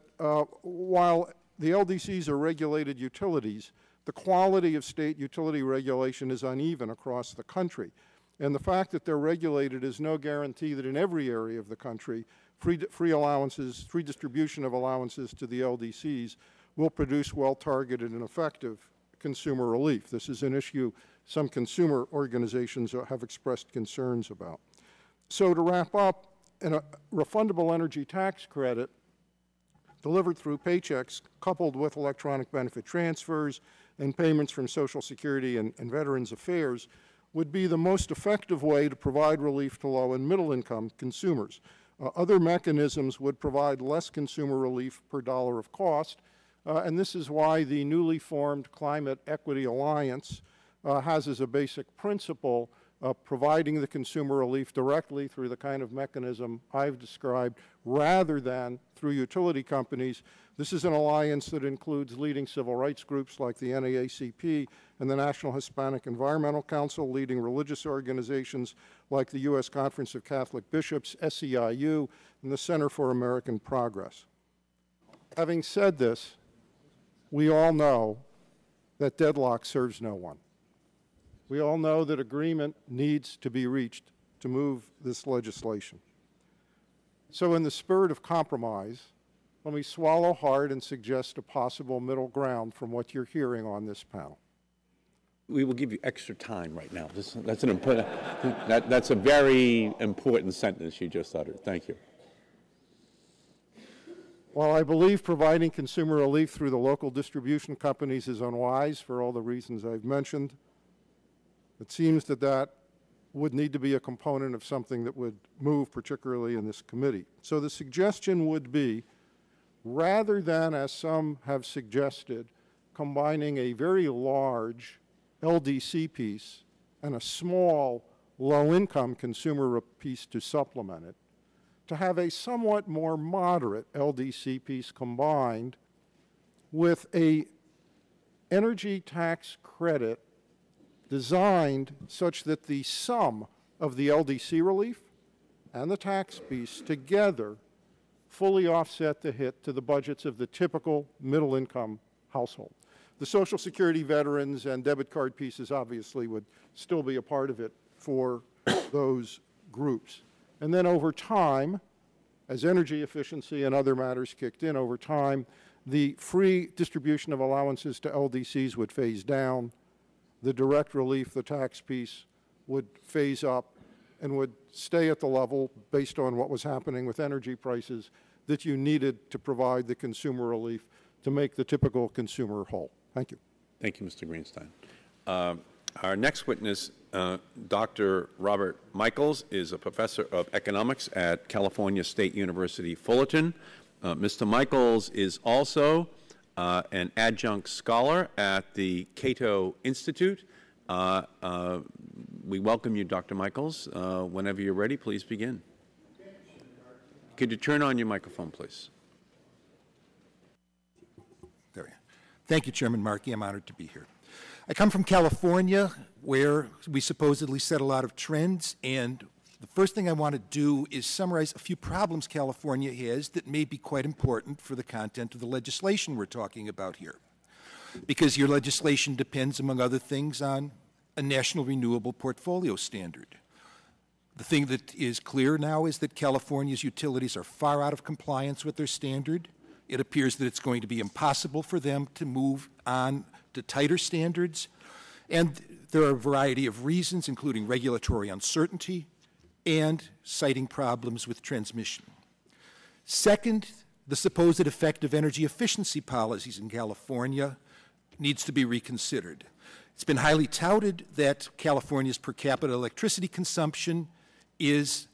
while the LDCs are regulated utilities, the quality of state utility regulation is uneven across the country. And the fact that they're regulated is no guarantee that in every area of the country, free distribution of allowances to the LDCs will produce well-targeted and effective consumer relief. This is an issue some consumer organizations have expressed concerns about. So to wrap up, a refundable energy tax credit delivered through paychecks coupled with electronic benefit transfers and payments from Social Security and Veterans Affairs would be the most effective way to provide relief to low and middle income consumers. Other mechanisms would provide less consumer relief per dollar of cost, and this is why the newly formed Climate Equity Alliance has as a basic principle providing the consumer relief directly through the kind of mechanism I've described rather than through utility companies. This is an alliance that includes leading civil rights groups like the NAACP and the National Hispanic Environmental Council, leading religious organizations like the U.S. Conference of Catholic Bishops, SEIU, and the Center for American Progress. Having said this, we all know that deadlock serves no one. We all know that agreement needs to be reached to move this legislation. So in the spirit of compromise, let me swallow hard and suggest a possible middle ground from what you're hearing on this panel. We will give you extra time right now. That's an important, that's a very important sentence you just uttered. Thank you. While I believe providing consumer relief through the local distribution companies is unwise for all the reasons I've mentioned, it seems that that would need to be a component of something that would move, particularly in this committee. So the suggestion would be, rather than, as some have suggested, combining a very large LDC piece and a small low-income consumer piece to supplement it, to have a somewhat more moderate LDC piece combined with a energy tax credit designed such that the sum of the LDC relief and the tax piece together fully offset the hit to the budgets of the typical middle-income household. The Social Security veterans and debit card pieces obviously would still be a part of it for those groups. And then over time, as energy efficiency and other matters kicked in over time, the free distribution of allowances to LDCs would phase down. The direct relief, the tax piece, would phase up and would stay at the level based on what was happening with energy prices that you needed to provide the consumer relief to make the typical consumer whole. Thank you. Thank you, Mr. Greenstein. Our next witness, Dr. Robert Michaels, is a professor of economics at California State University, Fullerton. Mr. Michaels is also an adjunct scholar at the Cato Institute. We welcome you, Dr. Michaels. Whenever you're ready, please begin. Could you turn on your microphone, please? There we go. Thank you, Chairman Markey. I'm honored to be here. I come from California, where we supposedly set a lot of trends, and the first thing I want to do is summarize a few problems California has that may be quite important for the content of the legislation we're talking about here. Because your legislation depends, among other things, on a national renewable portfolio standard. The thing that is clear now is that California's utilities are far out of compliance with their standard. It appears that it's going to be impossible for them to move on to tighter standards. And there are a variety of reasons, including regulatory uncertainty and citing problems with transmission. Second, the supposed effect of energy efficiency policies in California needs to be reconsidered. It's been highly touted that California's per capita electricity consumption is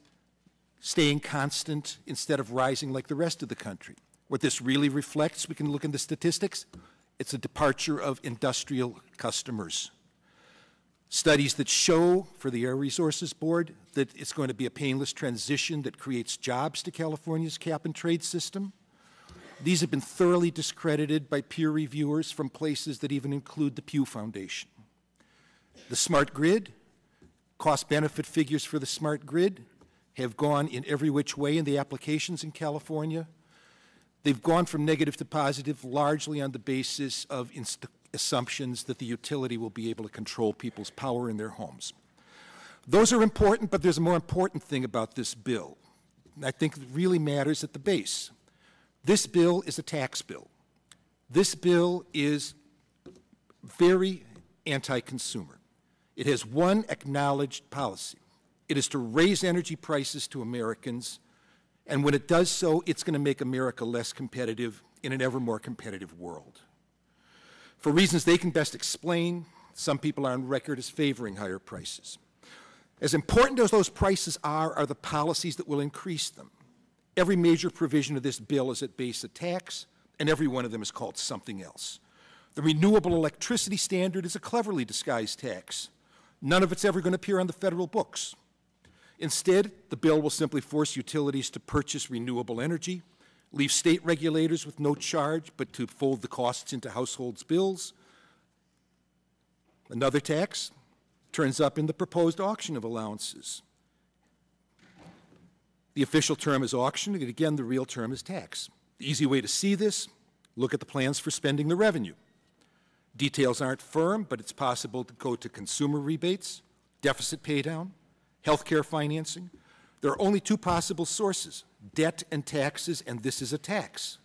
staying constant instead of rising like the rest of the country. What this really reflects, we can look in the statistics, it's a departure of industrial customers. Studies that show for the Air Resources Board that it's going to be a painless transition that creates jobs to California's cap and trade system. These have been thoroughly discredited by peer reviewers from places that even include the Pew Foundation. The smart grid, cost-benefit figures for the smart grid have gone in every which way in the applications in California. They've gone from negative to positive largely on the basis of assumptions that the utility will be able to control people's power in their homes. Those are important, but there's a more important thing about this bill. I think it really matters at the base. This bill is a tax bill. This bill is very anti-consumer. It has one acknowledged policy. It is to raise energy prices to Americans, and when it does so, it's going to make America less competitive in an ever more competitive world. For reasons they can best explain, some people are on record as favoring higher prices. As important as those prices are the policies that will increase them. Every major provision of this bill is at base a tax, and every one of them is called something else. The renewable electricity standard is a cleverly disguised tax. None of it's ever going to appear on the federal books. Instead, the bill will simply force utilities to purchase renewable energy, leave state regulators with no charge but to fold the costs into households' bills. Another tax turns up in the proposed auction of allowances. The official term is auction, and again, the real term is tax. The easy way to see this, look at the plans for spending the revenue. Details aren't firm, but it's possible to go to consumer rebates, deficit paydown, healthcare financing. There are only two possible sources, debt and taxes, and this is a tax.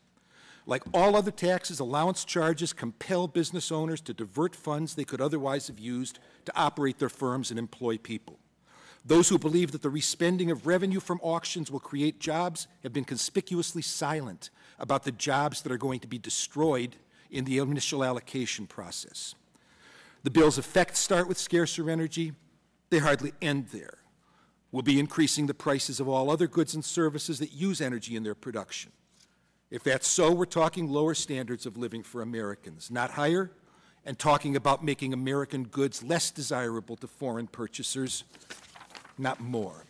Like all other taxes, allowance charges compel business owners to divert funds they could otherwise have used to operate their firms and employ people. Those who believe that the respending of revenue from auctions will create jobs have been conspicuously silent about the jobs that are going to be destroyed in the initial allocation process. The bill's effects start with scarcer energy. They hardly end there. We'll be increasing the prices of all other goods and services that use energy in their production. If that's so, we're talking lower standards of living for Americans, not higher, and talking about making American goods less desirable to foreign purchasers, not more.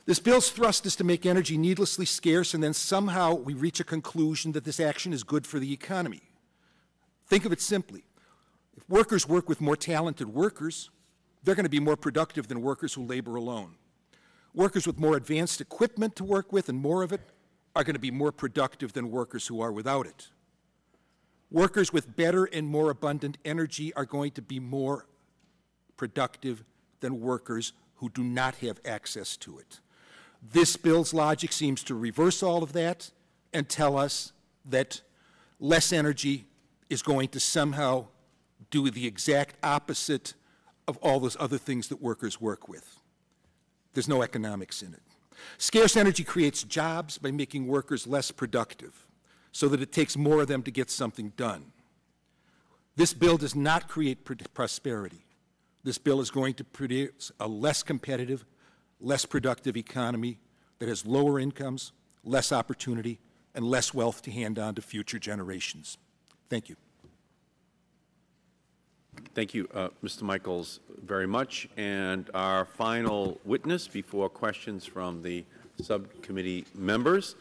This bill's thrust is to make energy needlessly scarce, and then somehow we reach a conclusion that this action is good for the economy. Think of it simply. If workers work with more talented workers, they're going to be more productive than workers who labor alone. Workers with more advanced equipment to work with and more of it are going to be more productive than workers who are without it. Workers with better and more abundant energy are going to be more productive than workers who do not have access to it. This bill's logic seems to reverse all of that and tell us that less energy is going to somehow do the exact opposite of all those other things that workers work with. There's no economics in it. Scarce energy creates jobs by making workers less productive so that it takes more of them to get something done. This bill does not create prosperity. This bill is going to produce a less competitive, less productive economy that has lower incomes, less opportunity, and less wealth to hand on to future generations. Thank you. Thank you, Mr. Michaels, very much. And our final witness before questions from the subcommittee members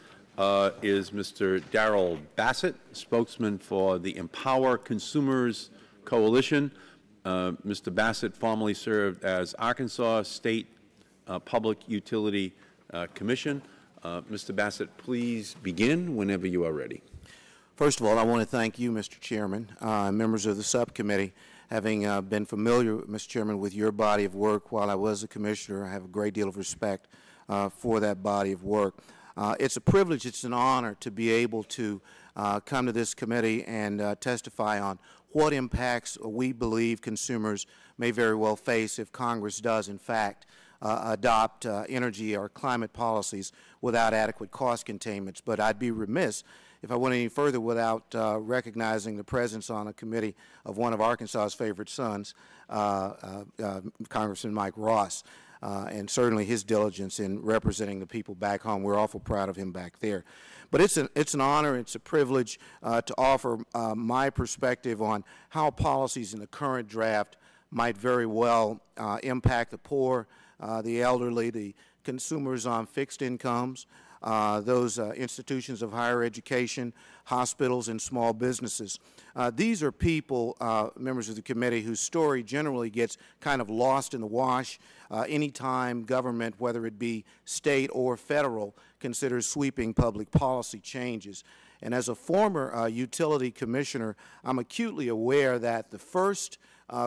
is Mr. Darrell Bassett, spokesman for the Empower Consumers Coalition. Mr. Bassett formerly served as Arkansas State Public Utility Commission. Mr. Bassett, please begin whenever you are ready. First of all, I want to thank you, Mr. Chairman, members of the subcommittee. Having been familiar, Mr. Chairman, with your body of work while I was a commissioner, I have a great deal of respect for that body of work. It's a privilege, it's an honor to be able to come to this committee and testify on what impacts we believe consumers may very well face if Congress does, in fact, adopt energy or climate policies without adequate cost containments. But I'd be remiss if I went any further without recognizing the presence on a committee of one of Arkansas's favorite sons, Congressman Mike Ross, and certainly his diligence in representing the people back home. We're awful proud of him back there. But it's an honor, it's a privilege to offer my perspective on how policies in the current draft might very well impact the poor, the elderly, the consumers on fixed incomes, those institutions of higher education, hospitals, and small businesses. These are people, members of the committee, whose story generally gets kind of lost in the wash anytime government, whether it be state or federal, considers sweeping public policy changes. And as a former utility commissioner, I'm acutely aware that the first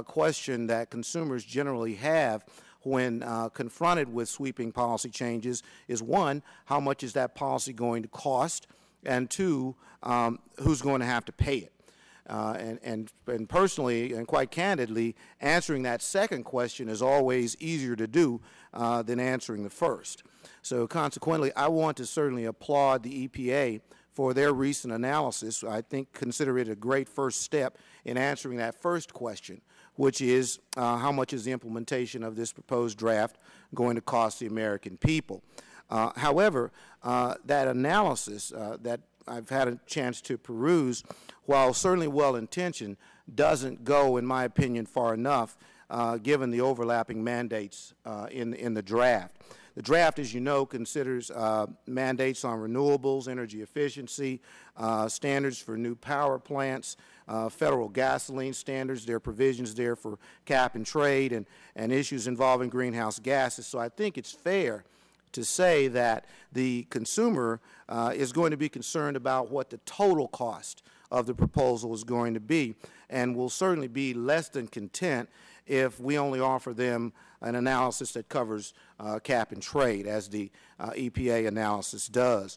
question that consumers generally have when confronted with sweeping policy changes is, one, how much is that policy going to cost, and two, who's going to have to pay it? And personally and quite candidly, answering that second question is always easier to do than answering the first. So consequently, I want to certainly applaud the EPA for their recent analysis. I think consider it a great first step in answering that first question, which is how much is the implementation of this proposed draft going to cost the American people. However, that analysis that I've had a chance to peruse, while certainly well-intentioned, doesn't go, in my opinion, far enough given the overlapping mandates in the draft. The draft, as you know, considers mandates on renewables, energy efficiency, standards for new power plants, federal gasoline standards. There are provisions there for cap and trade and issues involving greenhouse gases. So I think it's fair to say that the consumer is going to be concerned about what the total cost of the proposal is going to be, and will certainly be less than content if we only offer them an analysis that covers cap and trade, as the EPA analysis does.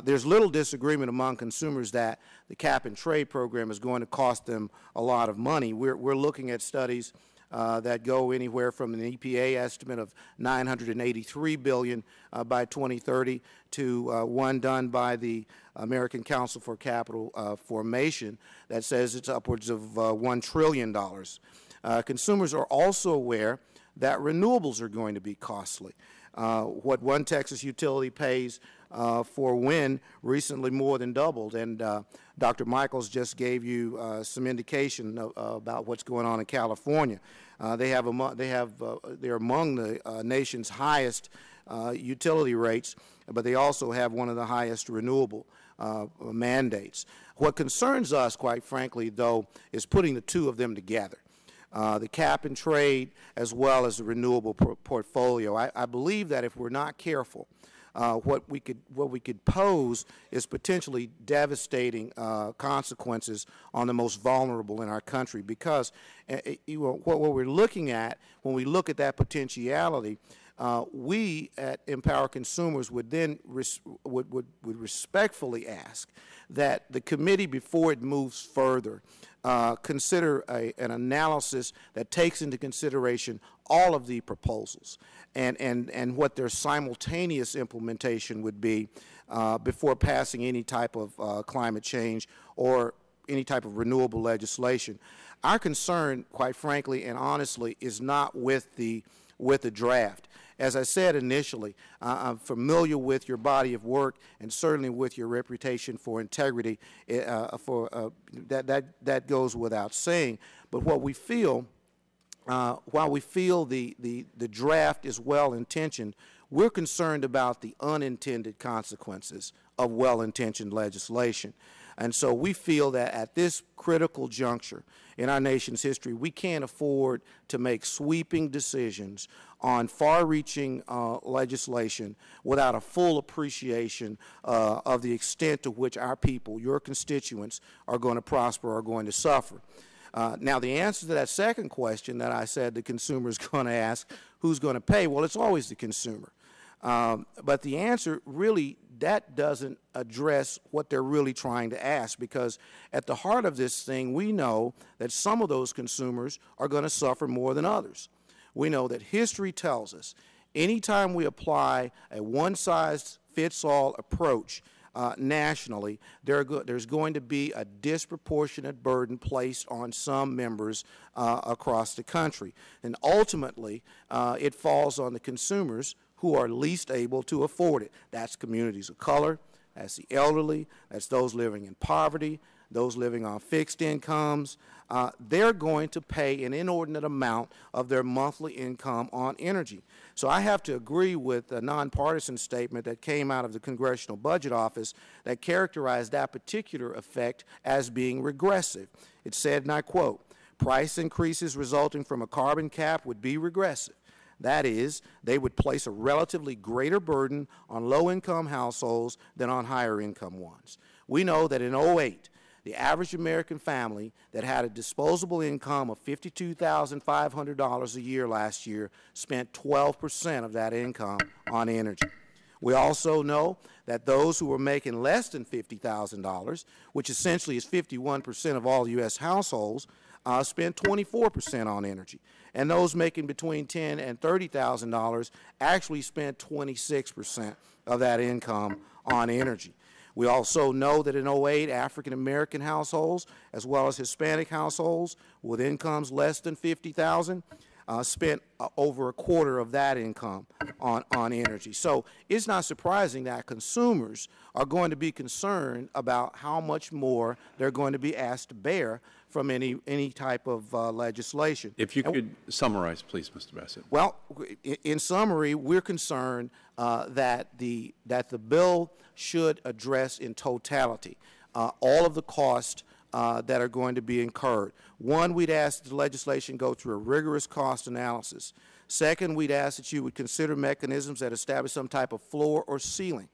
There's little disagreement among consumers that the cap and trade program is going to cost them a lot of money. We're looking at studies that go anywhere from an EPA estimate of $983 billion by 2030 to one done by the American Council for Capital Formation that says it's upwards of $1 trillion. Consumers are also aware that renewables are going to be costly. What one Texas utility pays for wind recently more than doubled, and Dr. Michaels just gave you some indication about what's going on in California. They're among the nation's highest utility rates, but they also have one of the highest renewable mandates. What concerns us, quite frankly, though, is putting the two of them together. The cap and trade as well as the renewable portfolio. I believe that if we're not careful, what we could pose is potentially devastating consequences on the most vulnerable in our country, because what we're looking at when we look at that potentiality, we at Empower Consumers would then would respectfully ask that the committee, before it moves further, consider an analysis that takes into consideration all of the proposals and what their simultaneous implementation would be before passing any type of climate change or any type of renewable legislation. Our concern, quite frankly and honestly, is not with the draft. As I said initially, I'm familiar with your body of work and certainly with your reputation for integrity. That goes without saying. But what we feel, while we feel the draft is well-intentioned, we're concerned about the unintended consequences of well-intentioned legislation. And so we feel that at this critical juncture in our nation's history, we can't afford to make sweeping decisions on far-reaching legislation without a full appreciation of the extent to which our people, your constituents, are going to prosper, are going to suffer. Now, the answer to that second question that I said the consumer is going to ask, who's going to pay? Well, it's always the consumer. But the answer really, that doesn't address what they're really trying to ask, because at the heart of this thing, we know that some of those consumers are going to suffer more than others. We know that history tells us anytime we apply a one-size-fits-all approach nationally, there's going to be a disproportionate burden placed on some members across the country. And ultimately, it falls on the consumers who are least able to afford it. That's communities of color, that's the elderly, that's those living in poverty, those living on fixed incomes. They're going to pay an inordinate amount of their monthly income on energy. So I have to agree with a nonpartisan statement that came out of the Congressional Budget Office that characterized that particular effect as being regressive. It said, and I quote, "Price increases resulting from a carbon cap would be regressive. That is, they would place a relatively greater burden on low-income households than on higher-income ones." We know that in 2008, the average American family that had a disposable income of $52,500 a year last year spent 12% of that income on energy. We also know that those who were making less than $50,000, which essentially is 51% of all U.S. households, spent 24% on energy. And those making between $10,000 and $30,000 actually spent 26% of that income on energy. We also know that in 2008, African-American households, as well as Hispanic households with incomes less than $50,000, spent over a quarter of that income on energy. So it's not surprising that consumers are going to be concerned about how much more they're going to be asked to bear from any type of legislation. If you could summarize, please, Mr. Bassett. Well, in summary, we're concerned that the bill should address in totality all of the costs that are going to be incurred. One, we'd ask that the legislation go through a rigorous cost analysis. Second, we'd ask that you would consider mechanisms that establish some type of floor or ceiling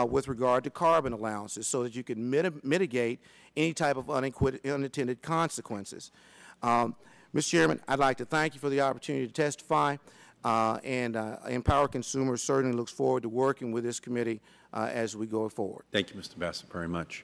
with regard to carbon allowances so that you can mitigate any type of unintended consequences. Mr. Chairman, I'd like to thank you for the opportunity to testify, and Empower Consumers certainly looks forward to working with this committee as we go forward. Thank you, Mr. Bassett, very much.